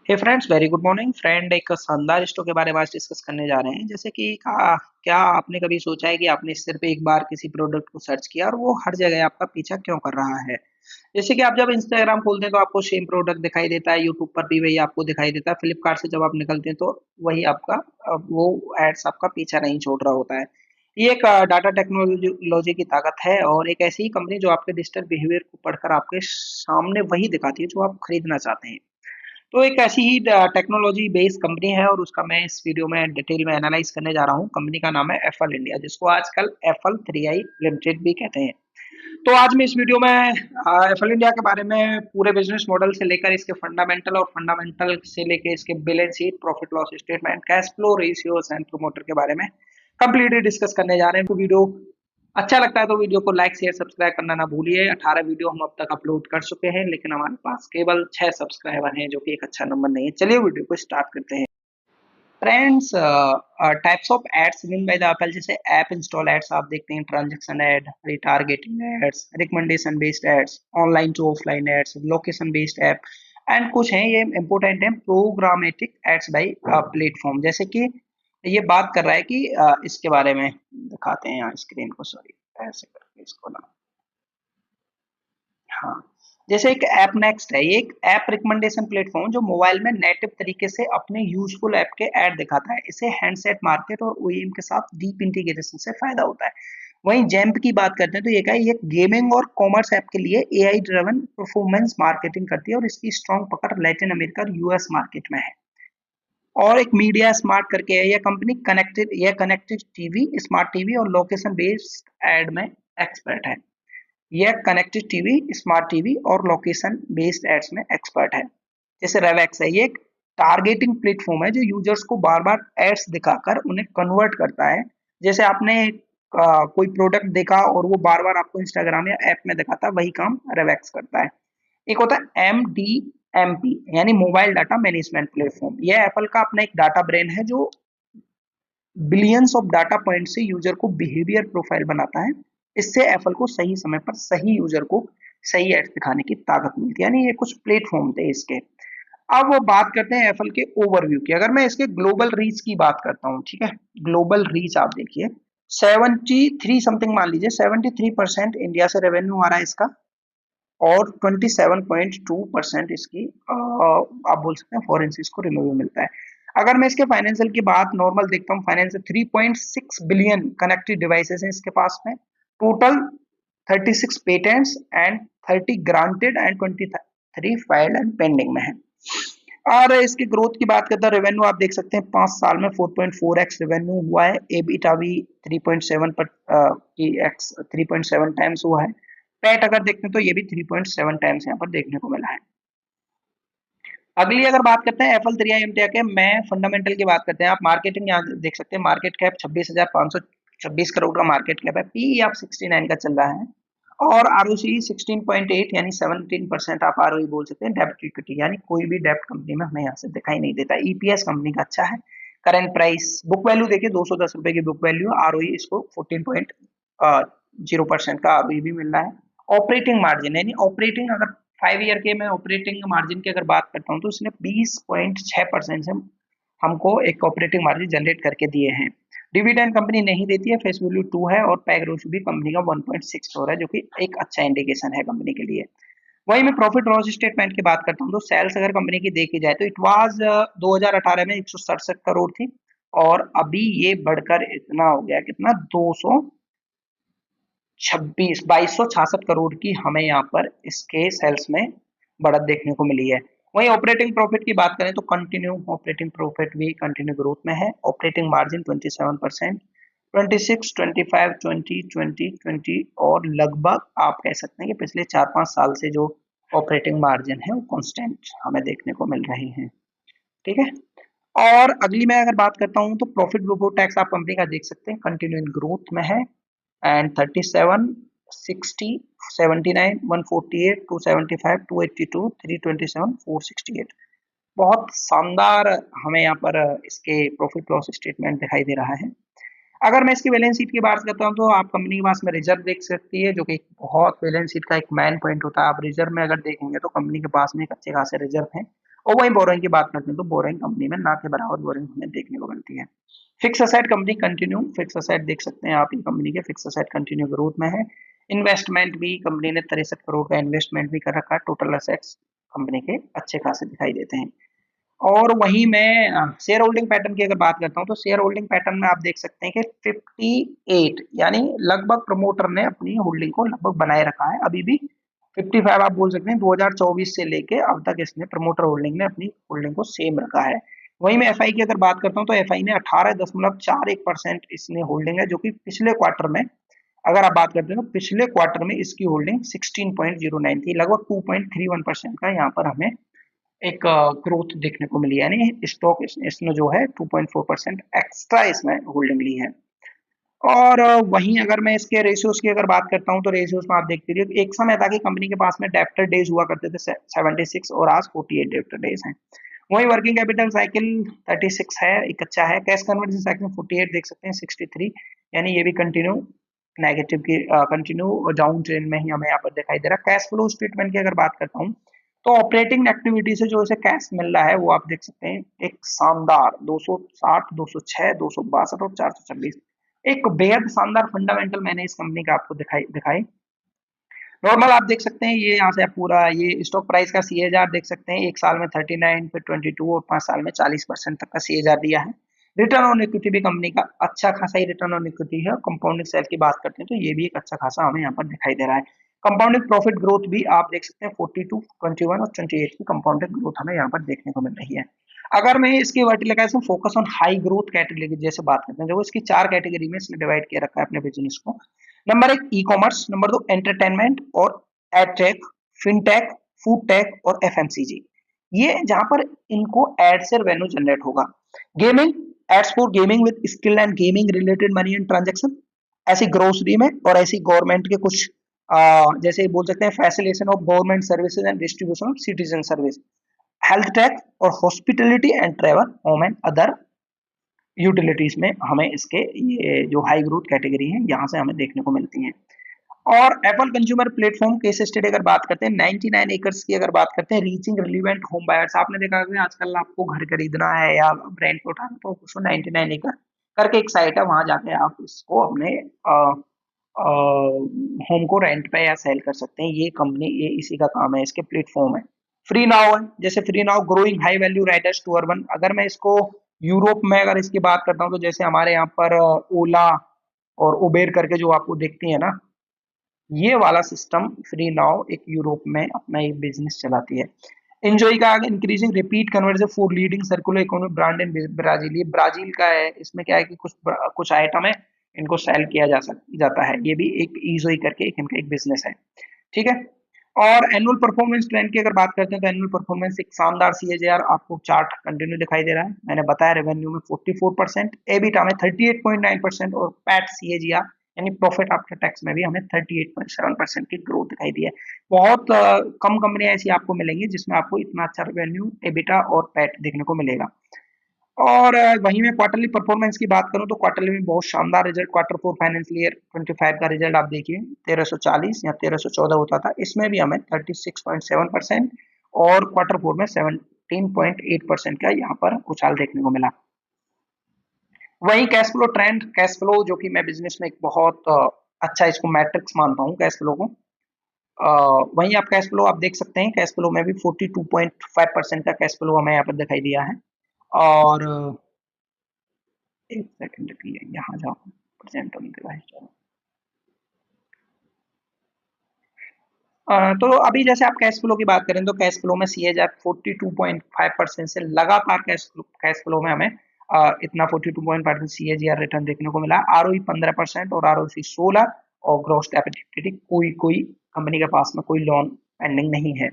हे friends, very good morning friend. एक शानदार stock के बारे में आज डिस्कस करने जा रहे हैं। जैसे कि क्या आपने कभी सोचा है कि आपने सिर्फ एक बार किसी प्रोडक्ट को सर्च किया और वो हर जगह आपका पीछा क्यों कर रहा है। जैसे कि आप जब इंस्टाग्राम खोलते हैं तो आपको सेम प्रोडक्ट दिखाई देता है, यूट्यूब पर भी वही आपको दिखाई देता है, फ्लिपकार्ट से जब आप निकलते हैं तो वही आपका वो एड्स आपका पीछा नहीं छोड़ रहा होता है। ये एक डाटा टेक्नोलॉजी की ताकत है और एक ऐसी ही कंपनी जो आपके डिजिटल बिहेवियर को पढ़कर आपके सामने वही दिखाती है जो आप खरीदना चाहते हैं। तो एक ऐसी ही टेक्नोलॉजी बेस्ड कंपनी है और उसका मैं इस वीडियो में डिटेल में एनालाइज करने जा रहा हूँ। कंपनी का नाम है एफएल इंडिया, जिसको आजकल एफएल 3i लिमिटेड भी कहते हैं। तो आज मैं इस वीडियो में एफएल इंडिया के बारे में पूरे बिजनेस मॉडल से लेकर इसके फंडामेंटल और फंडामेंटल से लेकर इसके balance sheet, profit loss statement, cash flow ratios and promoter के बारे में कंप्लीटली डिस्कस करने जा रहे हैं। तो वीडियो अच्छा लगता है तो वीडियो को लाइक शेयर सब्सक्राइब करना ना भूलिए। 18 वीडियो हम अब तक अपलोड कर चुके हैं, लेकिन हमारे पास केवल 6 सब्सक्राइबर हैं, जो कि एक अच्छा नंबर नहीं है। चलिए वीडियो को स्टार्ट करते हैं। Friends, types of ads mean by the Apple, जैसे ऐप इंस्टॉल एड्स आप देखते हैं, transaction ad, retargeting ads, recommendation based ads, online to offline ads, location based app and कुछ हैं ये इंपॉर्टेंट है प्रोग्रामेटिक एड्स बाय प्लेटफॉर्म। जैसे कि ये बात कर रहा है कि इसके बारे में दिखाते हैं यहाँ स्क्रीन को, सॉरी ऐसे करके इसको ना। हाँ, जैसे एक ऐप नेक्स्ट है, ये एक ऐप रिकमेंडेशन प्लेटफॉर्म जो मोबाइल में नेटिव तरीके से अपने यूजफुल ऐप के ऐड दिखाता है। इसे हैंडसेट मार्केट और ओईएम के साथ डीप इंटीग्रेशन से फायदा होता है। वहीं जैम्प की बात करते हैं तो ये क्या है, ये गेमिंग और कॉमर्स ऐप के लिए एआई ड्रिवन परफॉर्मेंस मार्केटिंग करती है और इसकी स्ट्रॉन्ग पकड़ लैटिन अमेरिका और यूएस मार्केट में है। और एक मीडिया स्मार्ट करके है, यह company connected TV, smart TV और लोकेशन बेस्ड एड में एक्सपर्ट है। यह कनेक्टेड टीवी, स्मार्ट टीवी और लोकेशन बेस्ड एड्स में एक्सपर्ट है। जैसे रेवेक्स है, ये एक टारगेटिंग प्लेटफॉर्म है जो यूजर्स को बार बार एड्स दिखाकर उन्हें कन्वर्ट करता है। जैसे आपने कोई प्रोडक्ट देखा और वो बार बार आपको इंस्टाग्राम या ऐप में दिखाता है, वही काम रेवेक्स करता है। एक होता है MDMP, यानी मोबाइल डाटा मैनेजमेंट प्लेटफॉर्म। यह एप्पल का अपना एक डाटा ब्रेन है जो बिलियंस ऑफ डाटा पॉइंट से यूजर को बिहेवियर प्रोफाइल बनाता है। इससे एप्पल को सही समय पर सही यूजर को सही एड्स दिखाने की ताकत मिलती है। यानी ये कुछ प्लेटफॉर्म थे इसके। अब वो बात करते हैं एप्पल के ओवरव्यू की। अगर मैं इसके ग्लोबल रीच की बात करता हूँ, ठीक है, ग्लोबल रीच आप देखिए 73 समथिंग, मान लीजिए 73% इंडिया से रेवेन्यू आ रहा है इसका, और 27.2% इसकी आप बोल सकते हैं फॉरेन से इसको रेवेन्यू मिलता है। अगर मैं इसके फाइनेंशियल की बात नॉर्मल देखता हूँ, फाइनेंशियल 3.6 बिलियन कनेक्टेड डिवाइसेस हैं इसके पास में, total 36 patents and 30 granted and 23 filed and pending में है। और इसकी ग्रोथ की बात करते हैं, रेवेन्यू आप देख सकते हैं 5 साल में 4.4x रेवेन्यू हुआ है। एबिटा भी 3.7 पर की एक्स 3.7 टाइम्स हुआ है। पैट अगर देखते हैं तो ये भी 3.7 टाइम्स यहाँ पर देखने को मिला है। अगली अगर बात करते हैं एप्पल 3i इंडिया के, मैं फंडामेंटल की बात करते हैं। आप मार्केटिंग यहाँ देख सकते हैं, मार्केट कैप 26,526 करोड़ का मार्केट कैप है। पी आप 69 का चल रहा है और आरओसी 16.8 यानी 17% आप आरओई बोल सकते हैं। डेब्ट इक्विटी यानी कोई भी डेब्ट कंपनी में हमें यहाँ से दिखाई नहीं देता। ईपीएस कंपनी का अच्छा है। करंट प्राइस, बुक वैल्यू देखिए 210 रुपए की बुक वैल्यू, आरओई इसको 14.0% का आरओई भी मिल रहा है। ऑपरेटिंग मार्जिन यानी ऑपरेटिंग, अगर 5 ईयर के मैं ऑपरेटिंग मार्जिन की अगर बात करता हूँ तो इसने 20.6% से हमको एक ऑपरेटिंग मार्जिन जनरेट करके दिए हैं। डिविडेंड कंपनी नहीं देती है, फेस वैल्यू 2 है और पैग रेशियो भी कंपनी का 1.64 है, जो कि एक अच्छा इंडिकेशन है कंपनी के लिए। वहीं मैं प्रॉफिट लॉस स्टेटमेंट की बात करता हूँ तो सेल्स अगर कंपनी की देखी जाए तो इट वाज 2018 में 167 करोड़ थी और अभी ये बढ़कर इतना हो गया, कितना, 2266 करोड़ की हमें यहाँ पर इसके सेल्स में बढ़त देखने को मिली है। वहीं ऑपरेटिंग प्रॉफिट की बात करें तो कंटिन्यू ऑपरेटिंग प्रॉफिट भी कंटिन्यू ग्रोथ में है। ऑपरेटिंग मार्जिन 27%, 26, 25, 20, 20, 20 और लगभग आप कह सकते हैं कि पिछले 4-5 साल से जो ऑपरेटिंग मार्जिन है वो कांस्टेंट हमें देखने को मिल रही है। ठीक है। और अगली मैं अगर बात करता हूँ तो प्रॉफिट बिफोर टैक्स आप कंपनी का देख सकते हैं, कंटिन्यू इन ग्रोथ में है एंड 37, 60, 79, 148, 275, 282, 327, 468, बहुत शानदार हमें यहाँ पर इसके प्रॉफिट लॉस स्टेटमेंट दिखाई दे रहा है। अगर मैं इसकी बैलेंस शीट की बात करता हूँ तो आप कंपनी के पास में रिजर्व देख सकती है, जो कि बहुत बैलेंस शीट का एक मैन पॉइंट होता है। आप रिजर्व में अगर देखेंगे तो कंपनी के पास में एक अच्छे खासे रिजर्व है और वहीं बोरोइंग की बात करते हैं तो बोरोइंग कंपनी में ना के बराबर बोरोइंग हमें देखने को मिलती है। Fix asset company continue, fix asset देख सकते हैं आप, ये कंपनी के फिक्स असेट कंटिन्यू ग्रोथ में है। इन्वेस्टमेंट भी कंपनी ने 63 करोड़ का इन्वेस्टमेंट भी कर रखा है। टोटल असेट्स कंपनी के अच्छे खासे दिखाई देते हैं। और वहीं मैं शेयर होल्डिंग पैटर्न की अगर बात करता हूँ तो शेयर होल्डिंग पैटर्न में आप देख सकते हैं कि 58 यानी लगभग प्रमोटर ने अपनी होल्डिंग को लगभग बनाए रखा है अभी भी। 55 आप बोल सकते हैं 2024 से लेके अब तक इसने प्रमोटर होल्डिंग ने अपनी होल्डिंग को सेम रखा है। वहीं मैं एफआई की अगर बात करता हूँ तो एफआई ने 18.41% इसने होल्डिंग है, जो कि पिछले क्वार्टर में अगर आप बात करते हैं तो पिछले क्वार्टर में इसकी होल्डिंग 16.09 थी। लगभग 2.31% का यहाँ पर हमें एक ग्रोथ देखने को मिली, यानी स्टॉक इसने जो है 2.4% एक्स्ट्रा इसमें होल्डिंग ली है। और वहीं अगर मैं इसके रेशियोज की अगर बात करता हूं तो रेशियोज में आप देखते रहिए एक समय था कि कंपनी के पास में डेप्टर डेज हुआ करते थे 76 और आज 48 डेप्टर डेज हैं। वही वर्किंग कैपिटल साइकिल 36 है, एक अच्छा है। कैश कन्वर्जन साइकिल 48 देख सकते हैं 63, यानी ये भी कंटिन्यू नेगेटिव की कंटिन्यू डाउन ट्रेंड में ही हमें यहाँ पर दिखाई दे रहा है। कैश फ्लो स्टेटमेंट की अगर बात करता हूँ तो ऑपरेटिंग एक्टिविटी से जो इसे कैश मिल रहा है वो आप देख सकते हैं एक शानदार 260, 206, 262 और 426, एक बेहद शानदार फंडामेंटल मैंने इस कंपनी का आपको दिखाई दिखाई नॉर्मल आप देख सकते हैं। ये यहाँ से आप पूरा ये स्टॉक प्राइस का सीएजार देख सकते हैं, एक साल में 39, फिर 22 और 5 साल में 40% तक का सीएजार दिया है। रिटर्न ऑन इक्विटी भी कंपनी का अच्छा खासा ही रिटर्न ऑन इक्विटी है। कंपाउंडिंग सेल की बात करते हैं तो ये भी एक अच्छा खासा हमें यहाँ पर दिखाई दे रहा है। कंपाउंडिंग प्रॉफिट ग्रोथ भी आप देख सकते हैं 42, 21 और 28 की कंपाउंडेड ग्रोथ हमें यहाँ पर देखने को मिल रही है। अगर मैं इसकी vertical focus on high growth category की जैसे बात करते हैं, जो इसकी 4 कैटेगरी में इसने डिवाइड किया रखा है अपने बिजनेस को। Number 1 e commerce, number 2 entertainment और एडटेक, फिनटेक, फूड टेक और एफएमसीजी। ये जहां पर इनको एड से रेवेन्यू जनरेट होगा। Gaming, ads for gaming with skill and gaming related money and transaction, ऐसी ग्रोसरी में और ऐसी गवर्नमेंट के कुछ जैसे बोल सकते हैं facilitation of government services and distribution of citizen service, health tech और hospitality and travel, home and other utilities में हमें इसके ये जो हाई ग्रोथ कैटेगरी है यहाँ से हमें देखने को मिलती हैं। और Apple consumer platform case study अगर बात करते हैं 99 एकर्स की अगर बात करते हैं, रीचिंग रिलीवेंट होम बायर्स। आपने देखा होगा आजकल आपको घर खरीदना है या रेंट पे उठाना तो उसको 99 एकड़ करके एक साइट है, वहां जाके आप इसको अपने होम को रेंट पे या सेल कर सकते हैं। ये कंपनी ये इसी का काम है, इसके प्लेटफॉर्म है। फ्री नाउ है, जैसे Free Now growing high value riders to urban. अगर मैं इसको यूरोप में अगर इसकी बात करता हूँ तो जैसे हमारे यहाँ पर ओला और उबेर करके जो आपको देखती है ना, ये वाला सिस्टम फ्री नाउ एक यूरोप में अपना एक बिजनेस चलाती है। एंजॉय का increasing repeat conversion for leading circular economy brand in Brazil, ये ब्राजील का है। इसमें क्या है कि कुछ आइटम है इनको सेल किया जाता है। ये भी एक ईजोई करके एक इनका एक बिजनेस है, ठीक है। और एनुअल परफॉर्मेंस ट्रेंड की अगर बात करते हैं तो एनुअल परफॉर्मेंस एक शानदार सीएजीआर आपको चार्ट कंटिन्यू दिखाई दे रहा है। मैंने बताया रेवेन्यू में 44%, एबिटा में 38.9% और पैट सीएजीआर यानी प्रॉफिट आफ्टर टैक्स में भी हमें 38.7% की ग्रोथ दिखाई दी है। बहुत कम कंपनियां ऐसी आपको मिलेंगी जिसमें आपको इतना अच्छा रेवेन्यू, एबिटा और पैट देखने को मिलेगा। और वहीं मैं क्वार्टरली परफॉर्मेंस की बात करूं तो क्वार्टरली में बहुत शानदार रिजल्ट, क्वार्टर 4 फाइनेंशियल ईयर 25 का रिजल्ट आप देखिए 1340 या 1314 होता था, इसमें भी हमें 36.7% और क्वार्टर 4 में 17.8% का यहाँ पर उछाल देखने को मिला। वही cash flow trend, cash flow जो कि मैं बिजनेस में एक बहुत अच्छा इसको मैट्रिक्स मानता हूँ कैश फ्लो को। वहीं आप कैश फ्लो आप देख सकते हैं, कैश फ्लो में भी 42.5% का कैश फ्लो हमें यहाँ पर दिखाई दिया है। और एक सेकंड के लिए यहाँ जाओ, प्रेजेंट ऑन डिवाइस जाओ। तो अभी जैसे आप कैश फ्लो की बात करें तो कैश फ्लो में सीएजीआर 42.5% से लगातार कैश फ्लो में हमें इतना 42.5% सीएजीआर रिटर्न देखने को मिला। आरओई 15% और आरओसी 16 और ग्रॉस कैपिटल कोई कंपनी के पास में कोई लोन पेंडिंग नहीं है।